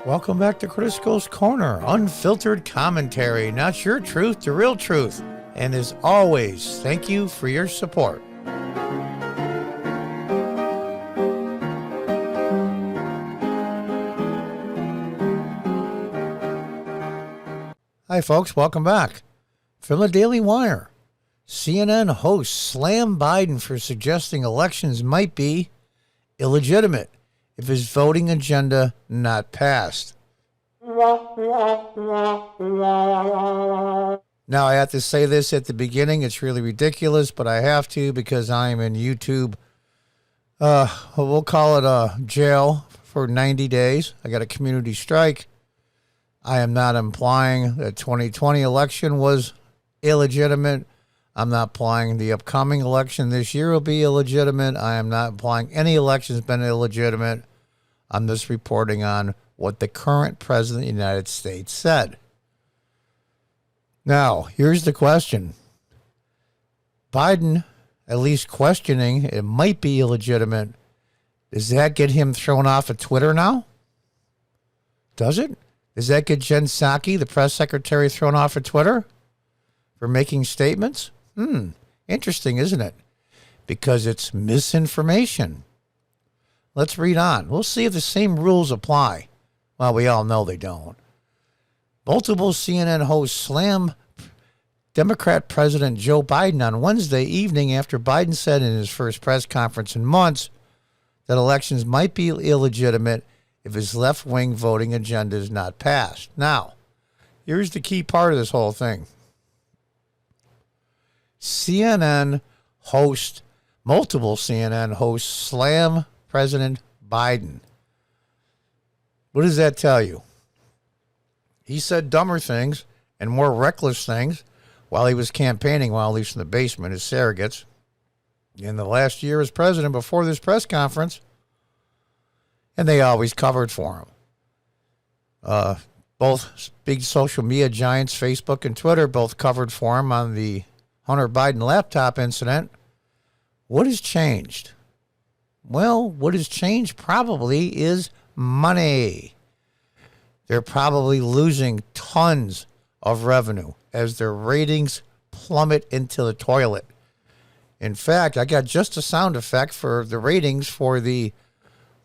Welcome back to Critical Corner, unfiltered commentary, not your truth, the real truth. And as always, thank you for your support. Hi folks, welcome back. From the Daily Wire, CNN host slam Biden for suggesting elections might be illegitimate if his voting agenda not passed. Now, I have to say this at the beginning. It's really ridiculous, but I have to because I am in YouTube. We'll call it jail for 90 days. I got a community strike. I am not implying the 2020 election was illegitimate. I'm not implying the upcoming election this year will be illegitimate. I am not implying any election's been illegitimate. I'm just reporting on what the current president of the United States said. Now, here's the question. Biden, at least questioning it might be illegitimate. Does that get him thrown off of Twitter now? Does it? Does that get Jen Psaki, the press secretary, thrown off of Twitter for making statements? Interesting, isn't it? Because it's misinformation. Let's read on. We'll see if the same rules apply. Well, we all know they don't. Multiple CNN hosts slam Democrat President Joe Biden on Wednesday evening after Biden said in his first press conference in months that elections might be illegitimate if his left-wing voting agenda is not passed. Now, here's the key part of this whole thing. Multiple CNN hosts slam President Biden. What does that tell you? He said dumber things and more reckless things while he was campaigning, while he's in the basement as surrogates. In the last year as president before this press conference, and they always covered for him. Both big social media giants, Facebook and Twitter, both covered for him on the Hunter Biden laptop incident. What has changed? Well, what has changed probably is money. They're probably losing tons of revenue as their ratings plummet into the toilet. In fact, I got just a sound effect for the ratings for the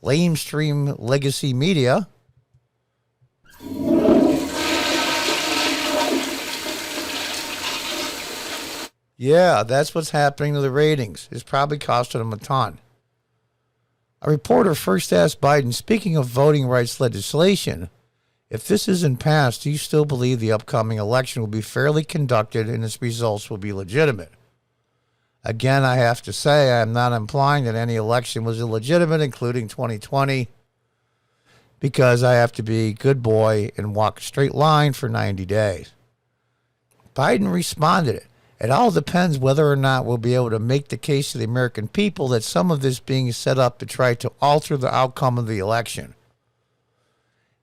lamestream legacy media. Yeah, that's what's happening to the ratings. It's probably costing them a ton. A reporter first asked Biden, speaking of voting rights legislation, if this isn't passed, do you still believe the upcoming election will be fairly conducted and its results will be legitimate? Again, I have to say I'm not implying that any election was illegitimate, including 2020, because I have to be a good boy and walk a straight line for 90 days. Biden responded, it all depends whether or not we'll be able to make the case to the American people that some of this being set up to try to alter the outcome of the election.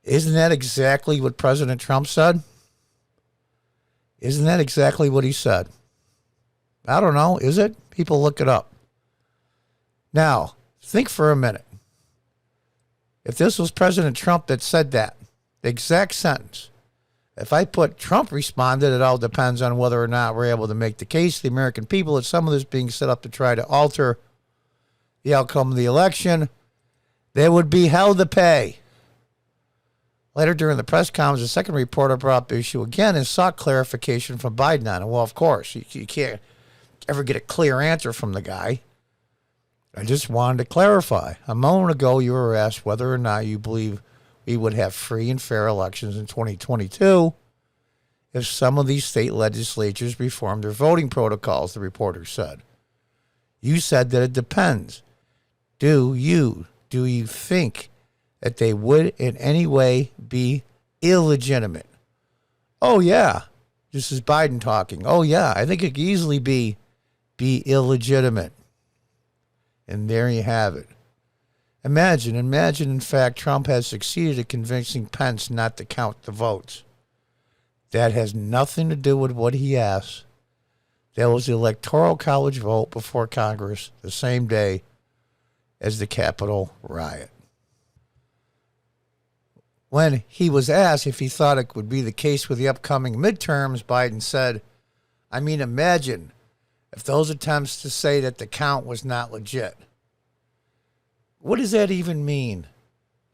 Isn't that exactly what President Trump said? Isn't that exactly what he said? I don't know. Is it? People look it up. Now, think for a minute. If this was President Trump that said that, the exact sentence, if I put Trump responded, it all depends on whether or not we're able to make the case to the American people that some of this being set up to try to alter the outcome of the election, there would be hell to pay. Later during the press conference, the second reporter brought up the issue again and sought clarification from Biden on it. Well, of course, you can't ever get a clear answer from the guy. I just wanted to clarify. A moment ago, you were asked whether or not you believe we would have free and fair elections in 2022 if some of these state legislatures reformed their voting protocols, the reporter said. You said that it depends. Do you think that they would in any way be illegitimate? Oh, yeah. This is Biden talking. Oh, yeah. I think it could easily be illegitimate. And there you have it. Imagine, in fact, Trump has succeeded at convincing Pence not to count the votes. That has nothing to do with what he asked. That was the Electoral College vote before Congress the same day as the Capitol riot. When he was asked if he thought it would be the case with the upcoming midterms, Biden said, I mean, imagine if those attempts to say that the count was not legit. What does that even mean?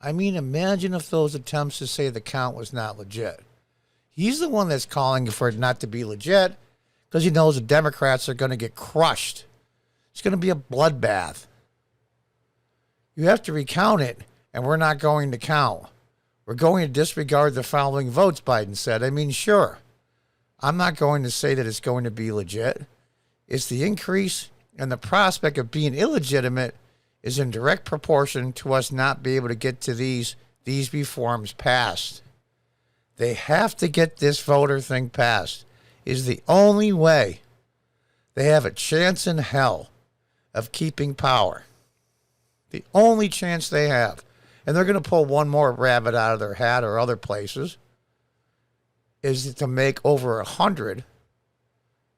I mean, imagine if those attempts to say the count was not legit. He's the one that's calling for it not to be legit because he knows the Democrats are going to get crushed. It's going to be a bloodbath. You have to recount it, and we're not going to count. We're going to disregard the following votes, Biden said. I mean, sure. I'm not going to say that it's going to be legit. It's the increase and the prospect of being illegitimate is in direct proportion to us not being able to get to these reforms passed. They have to get this voter thing passed. Is the only way they have a chance in hell of keeping power. The only chance they have. And they're going to pull one more rabbit out of their hat or other places, is to make over 100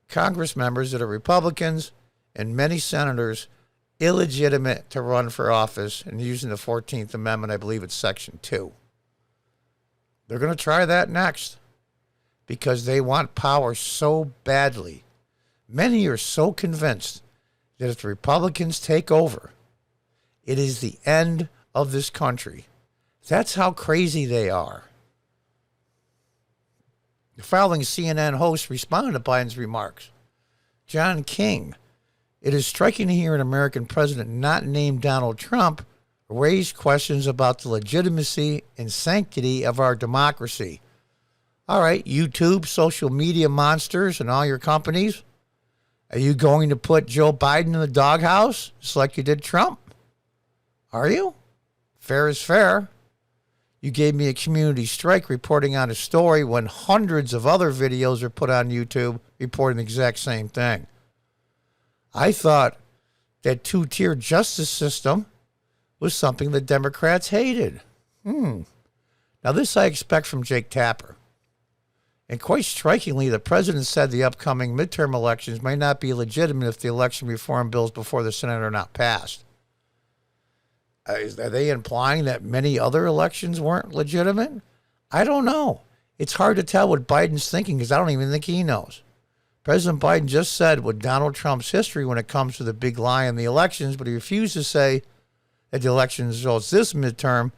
Congress members that are Republicans and many senators illegitimate to run for office, and using the 14th Amendment, I believe it's Section 2. They're going to try that next because they want power so badly. Many are so convinced that if the Republicans take over, it is the end of this country. That's how crazy they are. The following CNN host responded to Biden's remarks. John King, it is striking to hear an American president not named Donald Trump raise questions about the legitimacy and sanctity of our democracy. All right, YouTube, social media monsters, and all your companies, are you going to put Joe Biden in the doghouse just like you did Trump? Are you? Fair is fair. You gave me a community strike reporting on a story when hundreds of other videos are put on YouTube reporting the exact same thing. I thought that two-tier justice system was something the Democrats hated. Now this I expect from Jake Tapper. And quite strikingly, the president said the upcoming midterm elections may not be legitimate if the election reform bills before the Senate are not passed. Are they implying that many other elections weren't legitimate? I don't know. It's hard to tell what Biden's thinking because I don't even think he knows. President Biden just said with Donald Trump's history when it comes to the big lie in the elections, but he refused to say that the election results this midterm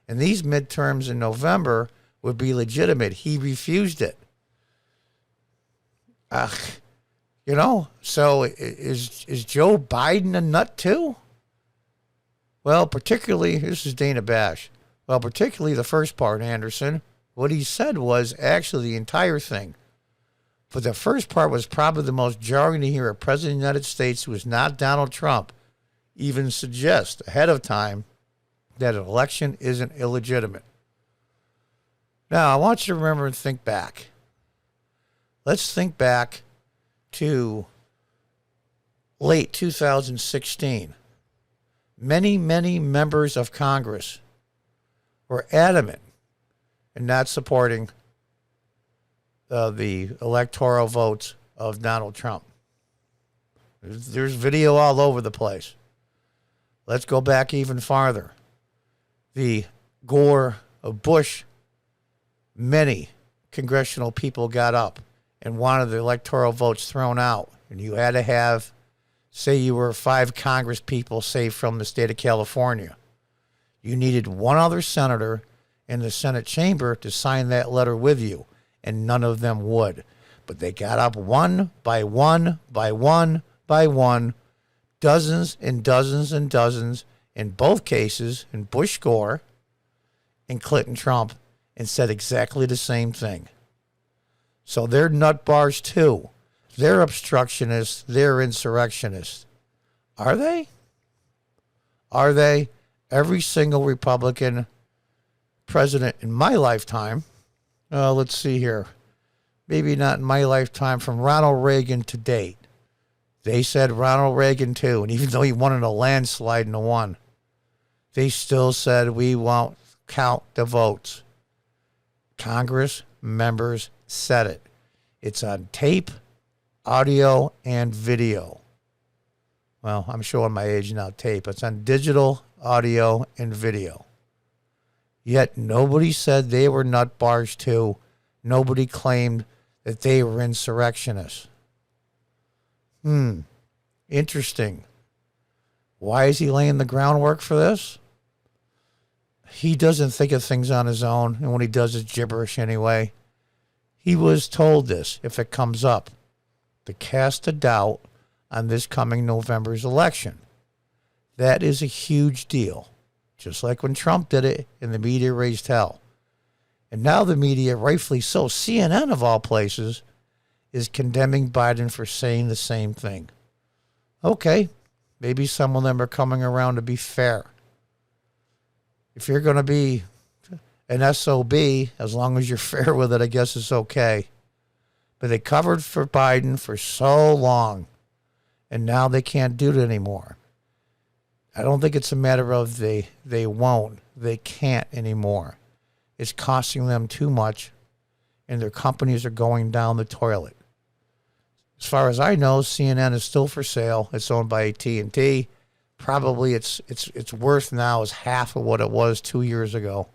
and these midterms in November would be legitimate. He refused it. So is Joe Biden a nut too? Well, particularly, this is Dana Bash. Well, particularly the first part, Anderson. What he said was actually the entire thing. But the first part was probably the most jarring to hear a president of the United States who is not Donald Trump even suggest ahead of time that an election isn't illegitimate. Now, I want you to remember and think back. Let's think back to late 2016. Many members of Congress were adamant in not supporting the electoral votes of Donald Trump. There's video all over the place. Let's go back even farther. The Gore of Bush, many congressional people got up and wanted the electoral votes thrown out. And you had to have, say you were 5 Congress people, say from the state of California. You needed one other senator in the Senate chamber to sign that letter with you, and none of them would. But they got up one by one by one by one, dozens and dozens and dozens, in both cases, in Bush Gore and Clinton Trump, and said exactly the same thing. So they're nut bars too. They're obstructionists. They're insurrectionists. Are they? Are they? Every single Republican president in my lifetime, let's see here, maybe not in my lifetime, from Ronald Reagan to date. They said Ronald Reagan too, and even though he won in a landslide and won, they still said we won't count the votes. Congress members said it. It's on tape, audio, and video. Well, I'm showing my age now, tape. It's on digital, audio, and video. Yet nobody said they were nut bars too. Nobody claimed that they were insurrectionists. Interesting. Why is he laying the groundwork for this? He doesn't think of things on his own, and when he does, it's gibberish anyway. He was told this, if it comes up, to cast a doubt on this coming November's election. That is a huge deal, just like when Trump did it and the media raised hell. And now the media, rightfully so, CNN of all places, is condemning Biden for saying the same thing. Okay, maybe some of them are coming around to be fair. If you're going to be an SOB, as long as you're fair with it, I guess it's okay. But they covered for Biden for so long, and now they can't do it anymore. I don't think it's a matter of they won't. They can't anymore. It's costing them too much, and their companies are going down the toilet. As far as I know, CNN is still for sale. It's owned by AT&T. Probably its worth now is half of what it was 2 years ago.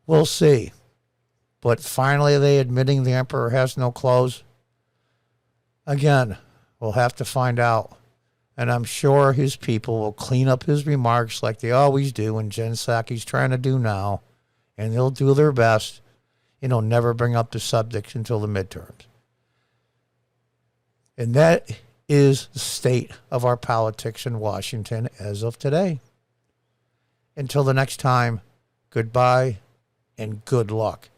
We'll see. But finally, are they admitting the emperor has no clothes? Again, we'll have to find out. And I'm sure his people will clean up his remarks like they always do, and Jen Psaki's trying to do now. And they'll do their best. Never bring up the subject until the midterms. And that is the state of our politics in Washington as of today. Until the next time, goodbye and good luck.